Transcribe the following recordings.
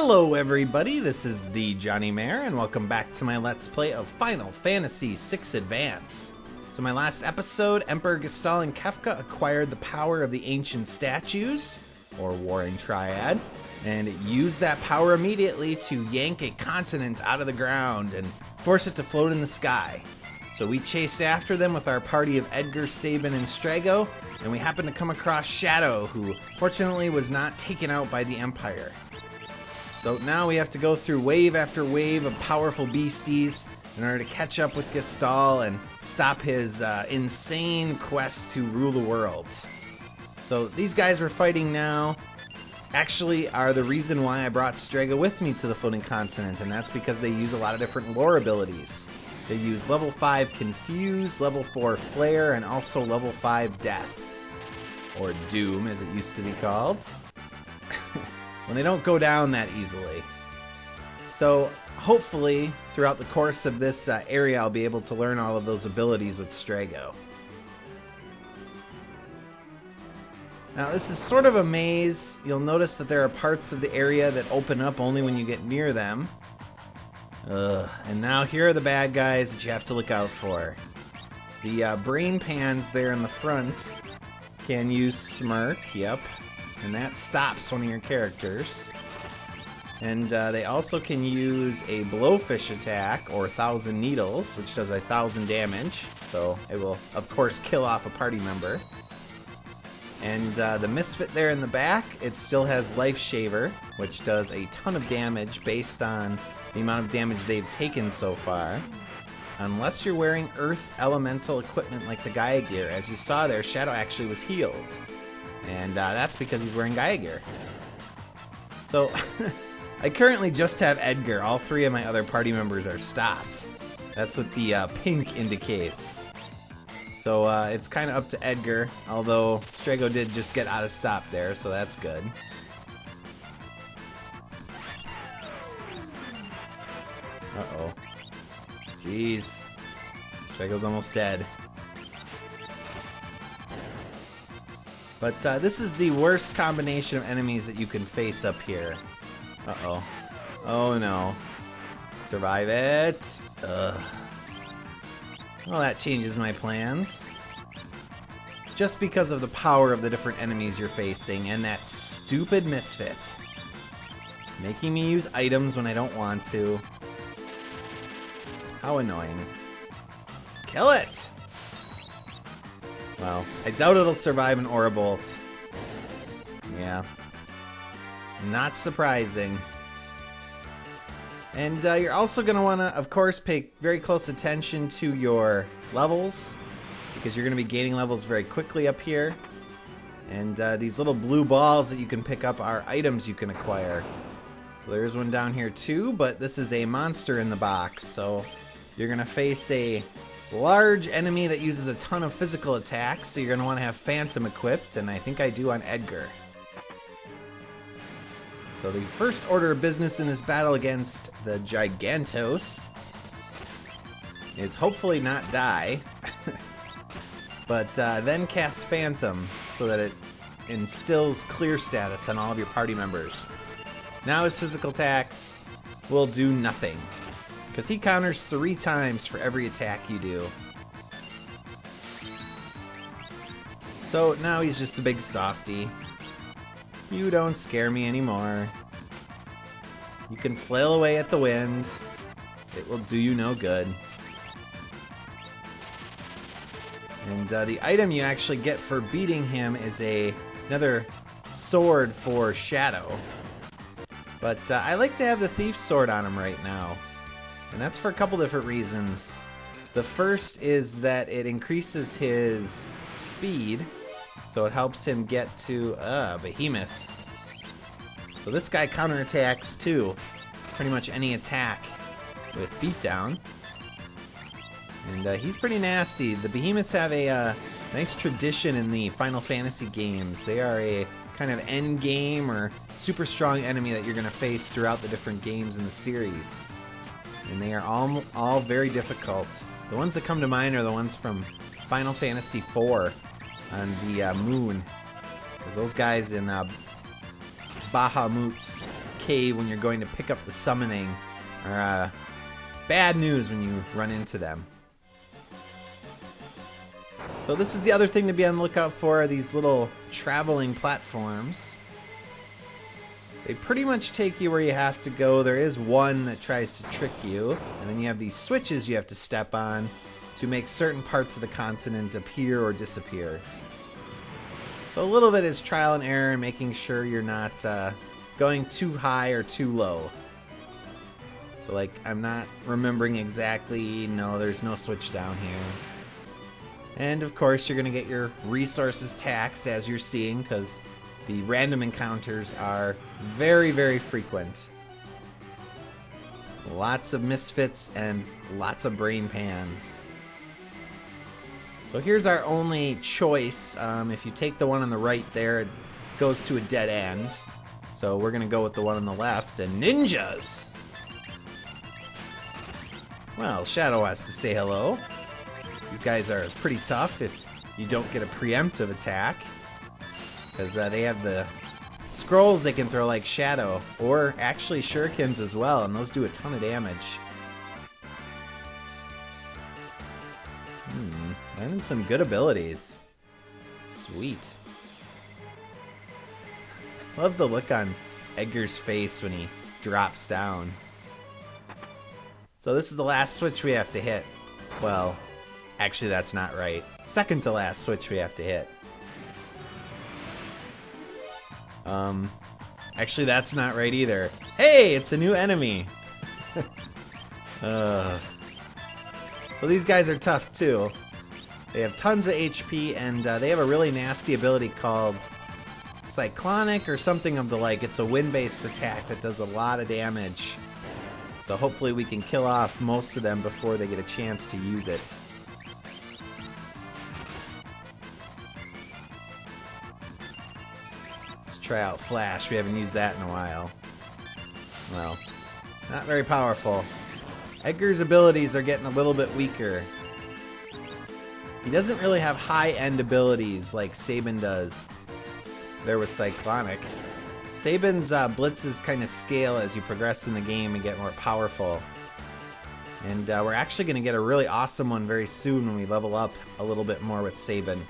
Hello everybody, this is the thejonnymar, and welcome back to my Let's Play of Final Fantasy VI Advance. So my last episode, Emperor Gesthal and Kefka acquired the power of the ancient statues, or Warring Triad, and it used that power immediately to yank a continent out of the ground and force it to float in the sky. So we chased after them with our party of Edgar, Sabin, and Strago, and we happened to come across Shadow, who fortunately was not taken out by the Empire. So now we have to go through wave after wave of powerful beasties in order to catch up with Gesthal and stop his insane quest to rule the world. So these guys we're fighting now actually are the reason why I brought Strago with me to the floating continent, and that's because they use a lot of different lore abilities. They use level 5 Confuse, level 4 Flare, and also level 5 Death, or Doom as it used to be called. When they don't go down that easily. So hopefully throughout the course of this area I'll be able to learn all of those abilities with Strago. Now this is sort of a maze. You'll notice that there are parts of the area that open up only when you get near them. And now here are the bad guys that you have to look out for. The brain pans there in the front can use Smirk, yep. And that stops one of your characters. And they also can use a Blowfish attack, or 1,000 Needles, which does 1,000 damage. So it will, of course, kill off a party member. And the Misfit there in the back, it still has Life Shaver, which does a ton of damage based on the amount of damage they've taken so far. Unless you're wearing Earth Elemental equipment like the Gaia gear. As you saw there, Shadow actually was healed. And that's because he's wearing Gaia gear. So, I currently just have Edgar. All three of my other party members are stopped. That's what the pink indicates. So, it's kind of up to Edgar, although Strago did just get out of stop there, so that's good. Uh-oh. Jeez. Strago's almost dead. But this is the worst combination of enemies that you can face up here. Uh-oh. Oh no. Survive it. Ugh. Well, that changes my plans. Just because of the power of the different enemies you're facing and that stupid Misfit. Making me use items when I don't want to. How annoying. Kill it! Well, I doubt it'll survive an Aura Bolt. Yeah. Not surprising. And you're also going to want to, of course, pay very close attention to your levels, because you're going to be gaining levels very quickly up here. And these little blue balls that you can pick up are items you can acquire. So there's one down here too, but this is a monster in the box, so you're going to face a large enemy that uses a ton of physical attacks, so you're going to want to have Phantom equipped, and I think I do on Edgar. So the first order of business in this battle against the Gigantos is hopefully not die, but then cast Phantom so that it instills clear status on all of your party members. Now his physical attacks will do nothing, because he counters 3 times for every attack you do. So now he's just a big softy. You don't scare me anymore. You can flail away at the wind. It will do you no good. And the item you actually get for beating him is another sword for Shadow. But I like to have the Thief's Sword on him right now. And that's for a couple different reasons. The first is that it increases his speed, so it helps him get to Behemoth. So this guy counterattacks too, pretty much any attack with Beatdown. And he's pretty nasty. The Behemoths have a nice tradition in the Final Fantasy games. They are a kind of end game or super strong enemy that you're going to face throughout the different games in the series. And they are all very difficult. The ones that come to mind are the ones from Final Fantasy IV on the moon. Because those guys in Bahamut's cave when you're going to pick up the summoning are bad news when you run into them. So this is the other thing to be on the lookout for, are these little traveling platforms. They pretty much take you where you have to go. There is one that tries to trick you, and then you have these switches you have to step on to make certain parts of the continent appear or disappear. So a little bit is trial and error and making sure you're not going too high or too low. So like, I'm not remembering exactly. No, there's no switch down here. And of course, you're going to get your resources taxed, as you're seeing, because the random encounters are very, very frequent. Lots of misfits and lots of brain pans. So here's our only choice. If you take the one on the right there, it goes to a dead end. So we're going to go with the one on the left, and ninjas! Well, Shadow has to say hello. These guys are pretty tough if you don't get a preemptive attack, because they have the scrolls they can throw like Shadow, or actually shurikens as well, and those do a ton of damage. Learning some good abilities. Sweet. Love the look on Edgar's face when he drops down. So this is the last switch we have to hit. Well, actually that's not right. Second to last switch we have to hit. Actually that's not right either. Hey, it's a new enemy. So these guys are tough too. They have tons of HP, and they have a really nasty ability called Cyclonic or something of the like. It's a wind-based attack that does a lot of damage. So hopefully we can kill off most of them before they get a chance to use it. Let's try out Flash. We haven't used that in a while. Well, not very powerful. Edgar's abilities are getting a little bit weaker. He doesn't really have high-end abilities like Sabin does. There was Cyclonic. Sabin's blitzes kind of scale as you progress in the game and get more powerful. And we're actually going to get a really awesome one very soon when we level up a little bit more with Sabin.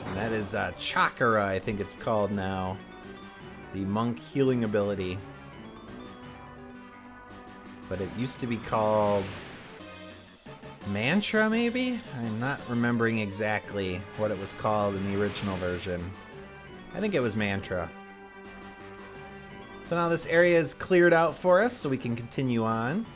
And that is Chakra, I think it's called now. The monk healing ability. But it used to be called Mantra, maybe? I'm not remembering exactly what it was called in the original version. I think it was Mantra. So now this area is cleared out for us, so we can continue on.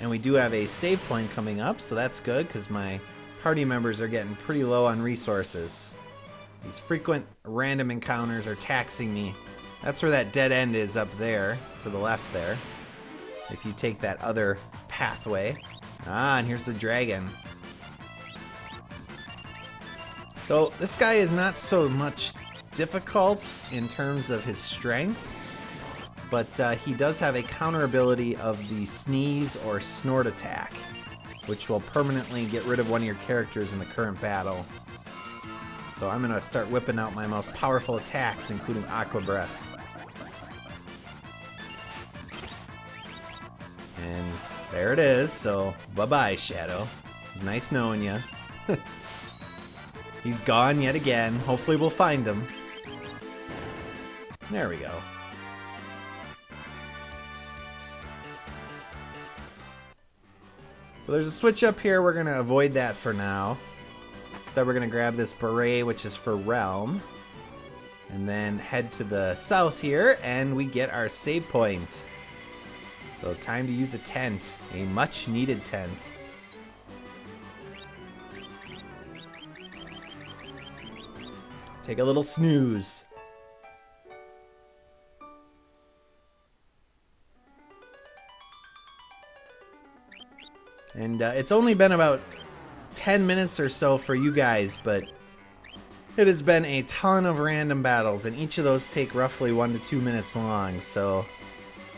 And we do have a save point coming up, so that's good, because my party members are getting pretty low on resources. These frequent random encounters are taxing me. That's where that dead end is, up there, to the left there. If you take that other pathway. Ah, and here's the dragon. So this guy is not so much difficult in terms of his strength, but he does have a counter ability of the sneeze or snort attack, which will permanently get rid of one of your characters in the current battle. So I'm going to start whipping out my most powerful attacks, including Aqua Breath. And there it is, so bye-bye, Shadow. It was nice knowing you. He's gone yet again. Hopefully we'll find him. There we go. So there's a switch up here. We're going to avoid that for now. Instead, we're going to grab this beret, which is for Realm. And then head to the south here, and we get our save point. So time to use a tent, a much needed tent. Take a little snooze. And it's only been about 10 minutes or so for you guys, but it has been a ton of random battles, and each of those take roughly 1 to 2 minutes long, so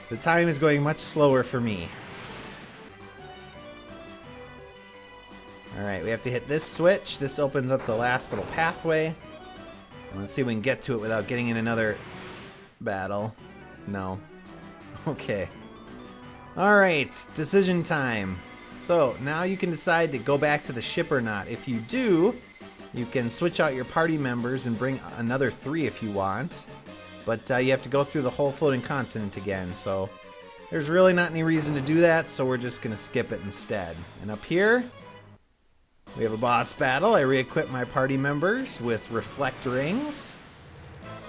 the time is going much slower for me. Alright, we have to hit this switch. This opens up the last little pathway. And let's see if we can get to it without getting in another battle? No. Okay. Alright, decision time. So, now you can decide to go back to the ship or not. If you do, you can switch out your party members and bring another 3 if you want. But you have to go through the whole floating continent again, so there's really not any reason to do that, so we're just going to skip it instead. And up here, we have a boss battle. I re-equip my party members with reflect rings.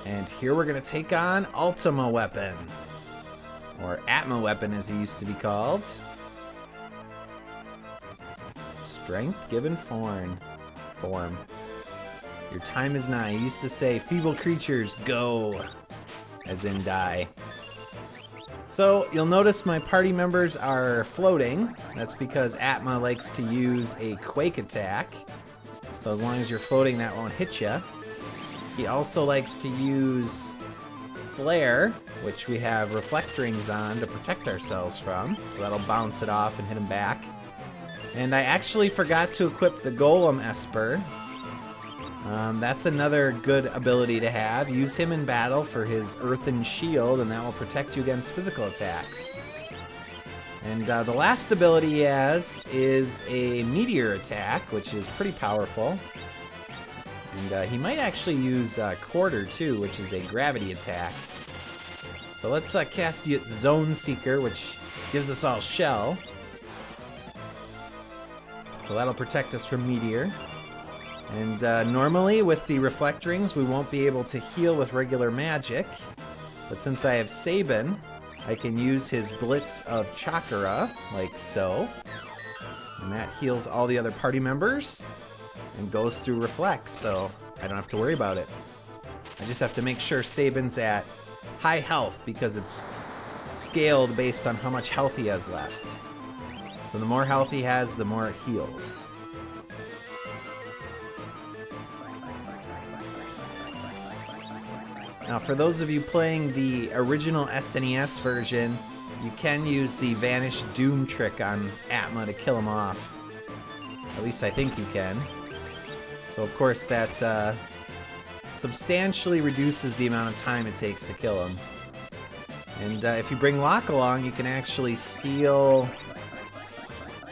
And here we're going to take on Ultima weapon. Or Atma weapon as he used to be called. Strength given form. Your time is nigh. He used to say, feeble creatures, go. As in die. So you'll notice my party members are floating. That's because Atma likes to use a quake attack. So as long as you're floating, that won't hit you. He also likes to use flare, which we have reflect rings on to protect ourselves from. So that'll bounce it off and hit him back. And I actually forgot to equip the Golem Esper. That's another good ability to have. Use him in battle for his earthen shield, and that will protect you against physical attacks. And the last ability he has is a meteor attack, which is pretty powerful. And he might actually use Quarter too, which is a gravity attack. So let's cast Zone Seeker, which gives us all Shell. So that'll protect us from Meteor. And normally with the Reflect Rings, we won't be able to heal with regular magic. But since I have Sabin, I can use his Blitz of Chakra, like so. And that heals all the other party members and goes through Reflects, so I don't have to worry about it. I just have to make sure Sabin's at high health because it's scaled based on how much health he has left. So the more health he has, the more it heals. Now, for those of you playing the original SNES version, you can use the Vanish Doom trick on Atma to kill him off. At least I think you can. So, of course, that substantially reduces the amount of time it takes to kill him. And if you bring Locke along, you can actually steal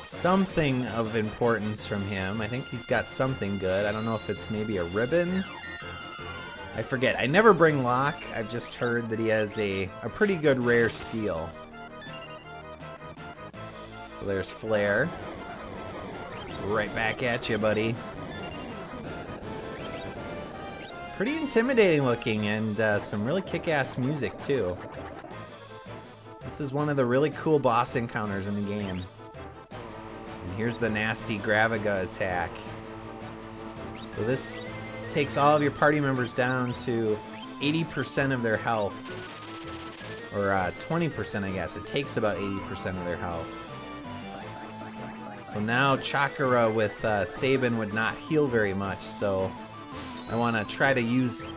something of importance from him. I think he's got something good. I don't know if it's maybe a ribbon. I forget. I never bring Locke. I've just heard that he has a pretty good rare steal. So there's Flare. Right back at you, buddy. Pretty intimidating looking, and some really kick-ass music too. This is one of the really cool boss encounters in the game. And here's the nasty Graviga attack. So this takes all of your party members down to 80% of their health. Or 20%, I guess. It takes about 80% of their health. So now Chakra with Sabin would not heal very much, so I want to try to use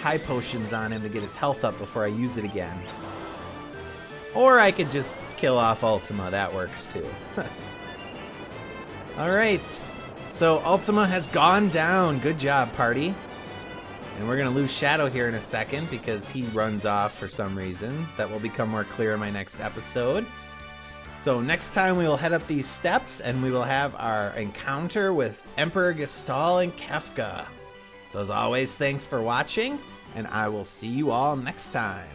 high potions on him to get his health up before I use it again. Or I could just kill off Ultima, that works too. Alright, so Ultima has gone down. Good job, party. And we're going to lose Shadow here in a second because he runs off for some reason. That will become more clear in my next episode. So next time we will head up these steps and we will have our encounter with Emperor Gesthal and Kefka. So as always, thanks for watching, and I will see you all next time.